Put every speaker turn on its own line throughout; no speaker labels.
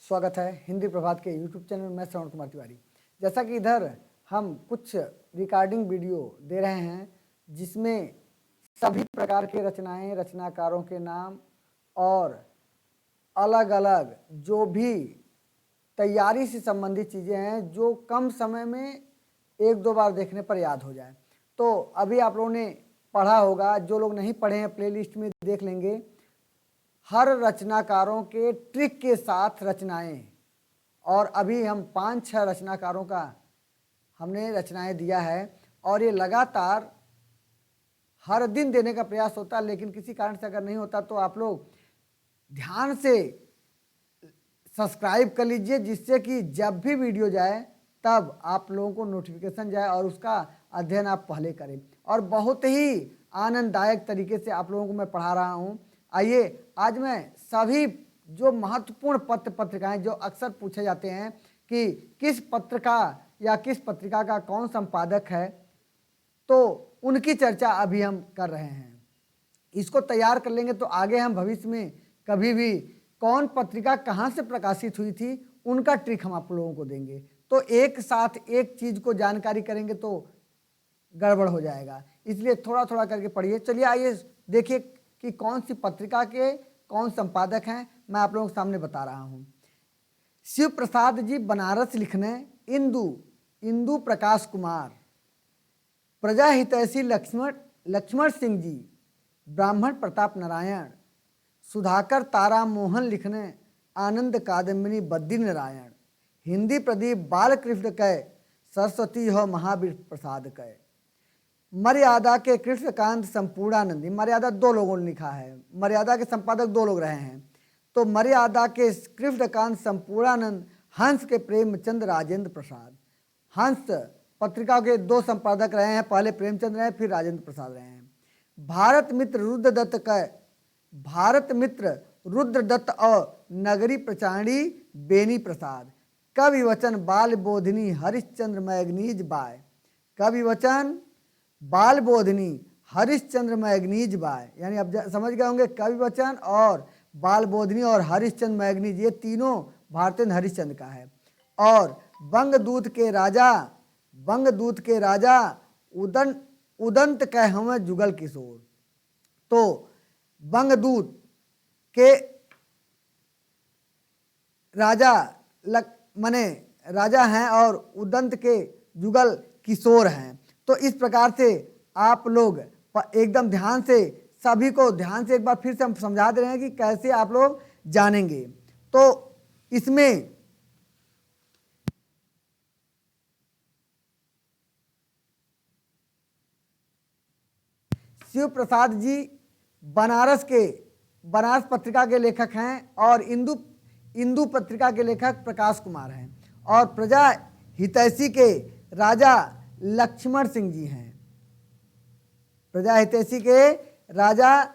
स्वागत है हिंदी प्रभात के यूट्यूब चैनल में। मैं श्रवण कुमार तिवारी। जैसा कि इधर हम कुछ रिकॉर्डिंग वीडियो दे रहे हैं जिसमें सभी प्रकार के रचनाएं, रचनाकारों के नाम और अलग अलग जो भी तैयारी से संबंधित चीज़ें हैं जो कम समय में एक दो बार देखने पर याद हो जाए। तो अभी आप लोगों ने पढ़ा होगा, जो लोग नहीं पढ़े हैं प्लेलिस्ट में देख लेंगे। हर रचनाकारों के ट्रिक के साथ रचनाएं, और अभी हम 5-6 रचनाकारों का हमने रचनाएं दिया है और ये लगातार हर दिन देने का प्रयास होता है, लेकिन किसी कारण से अगर नहीं होता तो आप लोग ध्यान से सब्सक्राइब कर लीजिए, जिससे कि जब भी वीडियो जाए तब आप लोगों को नोटिफिकेशन जाए और उसका अध्ययन आप पहले करें। और बहुत ही आनंददायक तरीके से आप लोगों को मैं पढ़ा रहा हूँ। आइए आज मैं सभी जो महत्वपूर्ण पत्र पत्रिकाएं जो अक्सर पूछे जाते हैं कि किस पत्र का या किस पत्रिका का कौन संपादक है, तो उनकी चर्चा अभी हम कर रहे हैं। इसको तैयार कर लेंगे तो आगे हम भविष्य में कभी भी कौन पत्रिका कहाँ से प्रकाशित हुई थी उनका ट्रिक हम आप लोगों को देंगे। तो एक साथ एक चीज़ को जानकारी करेंगे तो गड़बड़ हो जाएगा, इसलिए थोड़ा थोड़ा करके पढ़िए। चलिए आइए देखिए कि कौन सी पत्रिका के कौन संपादक हैं। मैं आप लोगों के सामने बता रहा हूँ। शिव प्रसाद जी बनारस लिखने, इंदु प्रकाश कुमार, प्रजा हितैषी लक्ष्मण सिंह जी, ब्राह्मण प्रताप नारायण, सुधाकर तारा मोहन लिखने, आनंद कादम्बिनी बद्री नारायण, हिंदी प्रदीप बालकृष्ण कै, सरस्वती हो महावीर प्रसाद कै, मर्यादा के कृष्णकांत संपूर्णानंद। मर्यादा 2 लोगों ने लिखा है, मर्यादा के संपादक 2 लोग रहे हैं। तो मर्यादा के कृष्णकांत संपूर्णानंद, हंस के प्रेमचंद राजेंद्र प्रसाद। हंस पत्रिका के 2 संपादक रहे हैं, पहले प्रेमचंद रहे फिर राजेंद्र प्रसाद रहे हैं। भारत मित्र रुद्रदत्त और नगरी प्रचाणी बेनी प्रसाद। कवि वचन बाल बोधिनी हरिश्चंद्र मैगनीज बाय। कवि वचन बाल बोधिनी हरिश्चंद्र मैगनीज बाय, यानी अब समझ गए होंगे कवि वचन और बाल बोधिनी और हरिश्चंद्र मैगनीज ये तीनों भारतेंद्र हरिश्चंद्र का है। और बंगदूत के राजा उदंत कह हमें जुगल किशोर। तो बंगदूत के राजा माने राजा हैं और उदंत के जुगल किशोर हैं। तो इस प्रकार से आप लोग एकदम ध्यान से सभी को ध्यान से एक बार फिर से हम समझा दे रहे हैं कि कैसे आप लोग जानेंगे। तो इसमें शिव प्रसाद जी बनारस पत्रिका के लेखक हैं और इंदु पत्रिका के लेखक प्रकाश कुमार हैं। और प्रजा हितैषी के राजा लक्ष्मण सिंह जी हैं। प्रजा हितैषी के राजा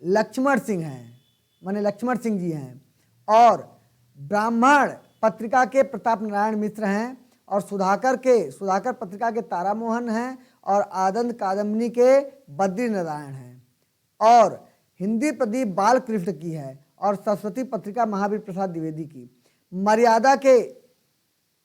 लक्ष्मण सिंह हैं, माने लक्ष्मण सिंह जी हैं। और ब्राह्मण पत्रिका के प्रताप नारायण मिश्र हैं। और सुधाकर पत्रिका के तारा मोहन हैं। और आनंद कादम्बिनी के बद्री नारायण हैं। और हिंदी प्रदीप बालकृष्ण की है। और सरस्वती पत्रिका महावीर प्रसाद द्विवेदी की। मर्यादा के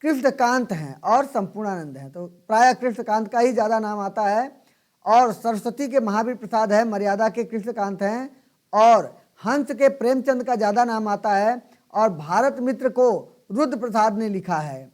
कृष्णकांत हैं और संपूर्णानंद हैं, तो प्रायः कृष्णकांत का ही ज़्यादा नाम आता है। और सरस्वती के महावीर प्रसाद है, मर्यादा के कृष्णकांत हैं। और हंस के प्रेमचंद का ज़्यादा नाम आता है। और भारत मित्र को रुद्र प्रसाद ने लिखा है।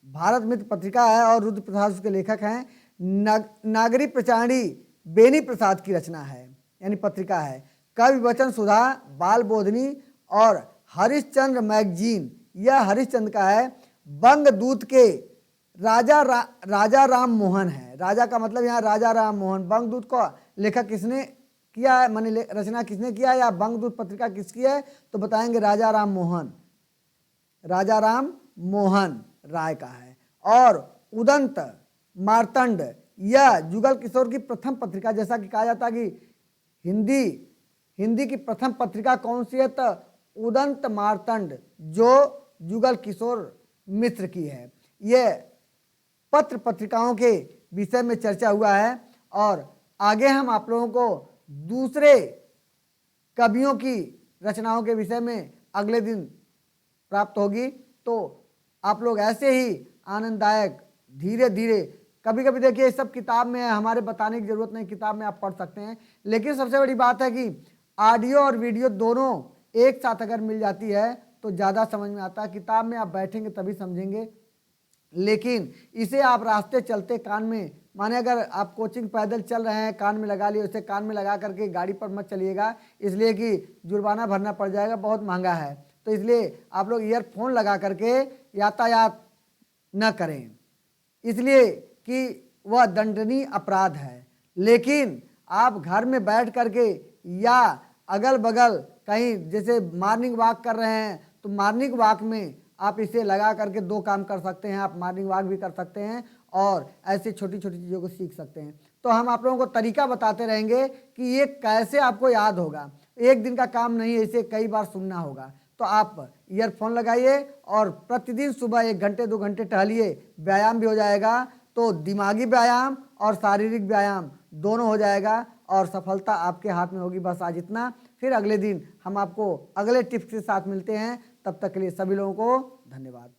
भारत मित्र पत्रिका है और रुद्र प्रसाद उसके लेखक हैं। नागरी प्रचाणी बेनी प्रसाद की रचना है, यानी पत्रिका है। कवि वचन सुधा बाल बोधनी और हरिश्चंद्र मैगजीन, यह हरिश्चंद्र का है। बंगदूत के राजा राम मोहन है। राजा का मतलब यहाँ राजा राम मोहन। बंगदूत को लेखक किसने किया है, माने रचना किसने किया है, या बंगदूत पत्रिका किसकी है, तो बताएंगे राजा राम मोहन राय का है। और उदंत मार्तंड, यह जुगल किशोर की प्रथम पत्रिका। जैसा कि कहा जाता है कि हिंदी की प्रथम पत्रिका कौन सी है, तो उदंत मार्तंड जो जुगल किशोर मिश्र की है। ये पत्र पत्रिकाओं के विषय में चर्चा हुआ है। और आगे हम आप लोगों को दूसरे कवियों की रचनाओं के विषय में अगले दिन प्राप्त होगी। तो आप लोग ऐसे ही आनंददायक धीरे धीरे, कभी कभी देखिए सब किताब में है, हमारे बताने की जरूरत नहीं, किताब में आप पढ़ सकते हैं। लेकिन सबसे बड़ी बात है कि ऑडियो और वीडियो दोनों एक साथ अगर मिल जाती है तो ज़्यादा समझ में आता है। किताब में आप बैठेंगे तभी समझेंगे, लेकिन इसे आप रास्ते चलते कान में, माने अगर आप कोचिंग पैदल चल रहे हैं कान में लगा लिए, उसे कान में लगा करके गाड़ी पर मत चलिएगा, इसलिए कि जुर्माना भरना पड़ जाएगा, बहुत महंगा है। तो इसलिए आप लोग ईयरफोन लगा करके यातायात न करें, इसलिए कि वह दंडनीय अपराध है। लेकिन आप घर में बैठ करके या अगल बगल कहीं जैसे मॉर्निंग वॉक कर रहे हैं तो मॉर्निंग वॉक में आप इसे लगा करके दो काम कर सकते हैं, आप मॉर्निंग वॉक भी कर सकते हैं और ऐसी छोटी छोटी चीज़ों को सीख सकते हैं। तो हम आप लोगों को तरीका बताते रहेंगे कि ये कैसे आपको याद होगा। एक दिन का काम नहीं है, इसे कई बार सुनना होगा। तो आप ईयरफोन लगाइए और प्रतिदिन सुबह 1 घंटे 2 घंटे टहलिए, व्यायाम भी हो जाएगा। तो दिमागी व्यायाम और शारीरिक व्यायाम दोनों हो जाएगा और सफलता आपके हाथ में होगी। बस आज इतना, फिर अगले दिन हम आपको अगले टिप्स के साथ मिलते हैं। तब तक के लिए सभी लोगों को धन्यवाद।